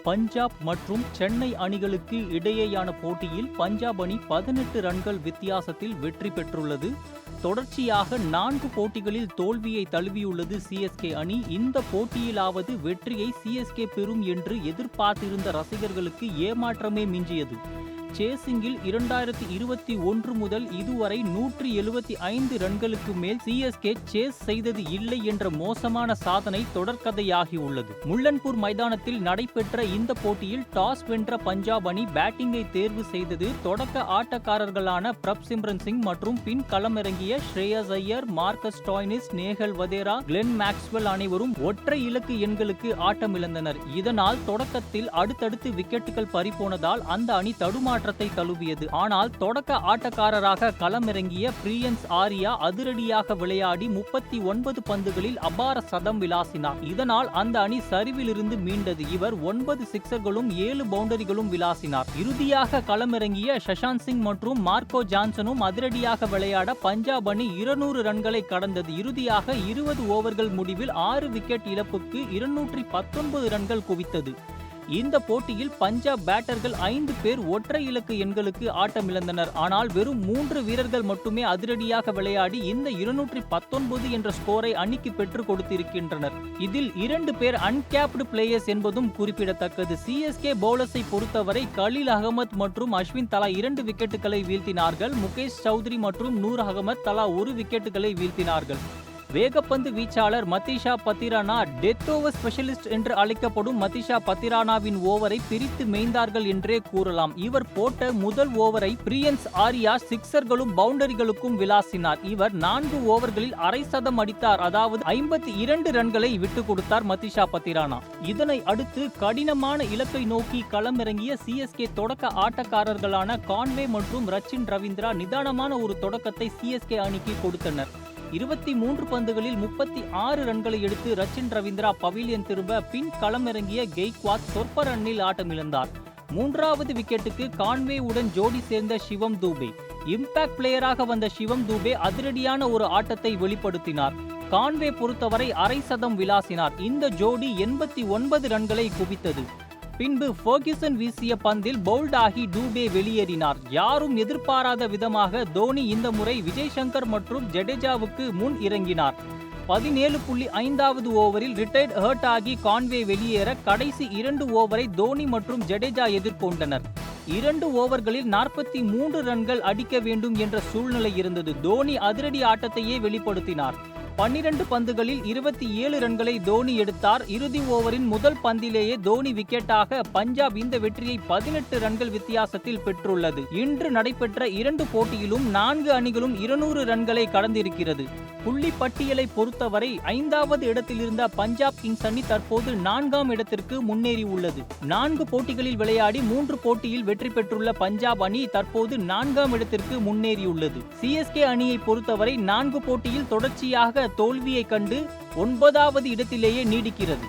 பஞ்சாப் மற்றும் சென்னை அணிகளுக்கு இடையேயான போட்டியில் பஞ்சாப் அணி 18 ரன்கள் வித்தியாசத்தில் வெற்றி பெற்றுள்ளது. தொடர்ச்சியாக 4 போட்டிகளில் தோல்வியை தழுவியுள்ளது சிஎஸ்கே அணி. இந்த போட்டியிலாவது வெற்றியை சிஎஸ்கே பெறும் என்று எதிர்பார்த்திருந்த ரசிகர்களுக்கு ஏமாற்றமே மிஞ்சியது. சேசிங்கில் 2021 முதல் இதுவரை 175 ரன்களுக்கு மேல் சிஎஸ்கே சேஸ் செய்தது இல்லை என்ற மோசமான சாதனை தொடர்கதையாகியுள்ளது. முல்லன்பூர் மைதானத்தில் நடைபெற்ற இந்த போட்டியில் டாஸ் வென்ற பஞ்சாப் அணி பேட்டிங்கை தேர்வு செய்தது. தொடக்க ஆட்டக்காரர்களான பிரப்சிம்ரன் சிங் மற்றும் பின் களமிறங்கிய Shreyas Iyer, Marcus Stoinis, Nehal Wadhera, Glenn Maxwell அனைவரும் ஒற்றை இலக்கு எண்களுக்கு ஆட்டமிழந்தனர். இதனால் தொடக்கத்தில் அடுத்தடுத்து விக்கெட்டுகள் பறிபோனதால் அந்த அணி தடுமாற்றத்தை தழுவியது. ஆனால் தொடக்க ஆட்டக்காரராக களமிறங்கிய பிரியன்ஸ் ஆர்யா அதிரடியாக விளையாடி 39 பந்துகளில் அபார சதம் விளாசினார். இதனால் அந்த அணி சரிவிலிருந்து மீண்டது. இவர் 9 சிக்சர்களும் 7 பவுண்டரிகளும் விளாசினார். இறுதியாக களமிறங்கிய சஷாந்த் சிங் மற்றும் மார்க்கோ ஜான்சனும் அதிரடியாக விளையாட பஞ்சாப் அணி 200 ரன்களை கடந்தது. இறுதியாக 20 ஓவர்கள் முடிவில் 6 விக்கெட் இழப்புக்கு 219 ரன்கள் குவித்தது. இந்த போட்டியில் பஞ்சாப் பேட்டர்கள் 5 பேர் ஒற்றை இலக்கு எண்களுக்கு ஆட்டமிழந்தனர். ஆனால் வெறும் 3 வீரர்கள் மட்டுமே அதிரடியாக விளையாடி இந்த 219 என்ற ஸ்கோரை அணிக்கு பெற்றுக் கொடுத்திருக்கின்றனர். இதில் 2 பேர் அன்கேப்டு பிளேயர்ஸ் என்பதும் குறிப்பிடத்தக்கது. சிஎஸ்கே பவுலர்ஸை பொறுத்தவரை கலீல் அகமது மற்றும் அஸ்வின் தலா 2 விக்கெட்டுகளை வீழ்த்தினார்கள். முகேஷ் சௌத்ரி மற்றும் நூர் அகமது தலா 1 விக்கெட்டுகளை வீழ்த்தினார்கள். வேகப்பந்து வீச்சாளர் Matheesha Pathirana, death over specialist என்று அழைக்கப்படும் மதிஷா பத்திரானாவின் ஓவரை பிரித்து மேய்ந்தார்கள் என்றே கூறலாம். இவர் போட்ட முதல் ஓவரை பிரியன்ஸ் ஆர்யா சிக்சர்களும் பவுண்டரிகளுக்கும் விளாசினார். இவர் 4 ஓவர்களில் அரை சதம் அடித்தார். அதாவது 52 ரன்களை விட்டுக் கொடுத்தார் மதிஷா பத்திரானா. இதனை அடுத்து கடினமான இலக்கை நோக்கி களமிறங்கிய சிஎஸ்கே தொடக்க ஆட்டக்காரர்களான கான்வே மற்றும் ரச்சின் ரவீந்திரா நிதானமான ஒரு தொடக்கத்தை சிஎஸ்கே அணிக்கு கொடுத்தனர். 23 பந்துகளில் 36 ரன்களை எடுத்து ரச்சின் ரவீந்திரா பவிலியன் திரும்ப பின் களமிறங்கிய கெய்க்வாட் சொற்ப ரன்னில் ஆட்டமிழந்தார். 3வது விக்கெட்டுக்கு கான்வே உடன் ஜோடி சேர்ந்த சிவம் தூபே. இம்பாக்ட் பிளேயராக வந்த சிவம் தூபே அதிரடியான ஒரு ஆட்டத்தை வெளிப்படுத்தினார். கான்வே பொறுத்தவரை அரை சதம் விளாசினார். இந்த ஜோடி 89 ரன்களை குவித்தது. பின்பு ஃபர்கியூசன் வீசிய பந்தில் பவுல்ட் ஆகி டூபே வெளியேறினார். யாரும் எதிர்பாராத விதமாக தோனி இந்த முறை விஜய் சங்கர் மற்றும் ஜடேஜாவுக்கு முன் இறங்கினார். 17.5வது ஓவரில் ரிட்டையர்ட் ஹர்ட் ஆகி கான்வே வெளியேற கடைசி 2 ஓவரை தோனி மற்றும் ஜடேஜா எதிர்கொண்டனர். 2 ஓவர்களில் 43 ரன்கள் அடிக்க வேண்டும் என்ற சூழ்நிலை இருந்தது. தோனி அதிரடி ஆட்டத்தையே வெளிப்படுத்தினார். 12 பந்துகளில் 27 ரன்களை தோனி எடுத்தார். இறுதி ஓவரின் முதல் பந்திலேயே தோனி விக்கெட்டாக பஞ்சாப் இந்த வெற்றியை 18 ரன்கள் வித்தியாசத்தில் பெற்றுள்ளது. இன்று நடைபெற்ற 2 போட்டியிலும் 4 அணிகளும் 200 ரன்களை கடந்திருக்கிறது. புள்ளி பட்டியலை பொறுத்தவரை 5வது இடத்தில் இருந்த பஞ்சாப் கிங்ஸ் அணி தற்போது 4ஆம் இடத்திற்கு முன்னேறி உள்ளது. 4 போட்டிகளில் விளையாடி 3 போட்டியில் வெற்றி பெற்றுள்ள பஞ்சாப் அணி தற்போது 4ஆம் இடத்திற்கு முன்னேறியுள்ளது. சிஎஸ்கே அணியை பொறுத்தவரை 4 போட்டியில் தொடர்ச்சியாக தோல்வியை கண்டு 9வது இடத்திலேயே நீடிக்கிறது.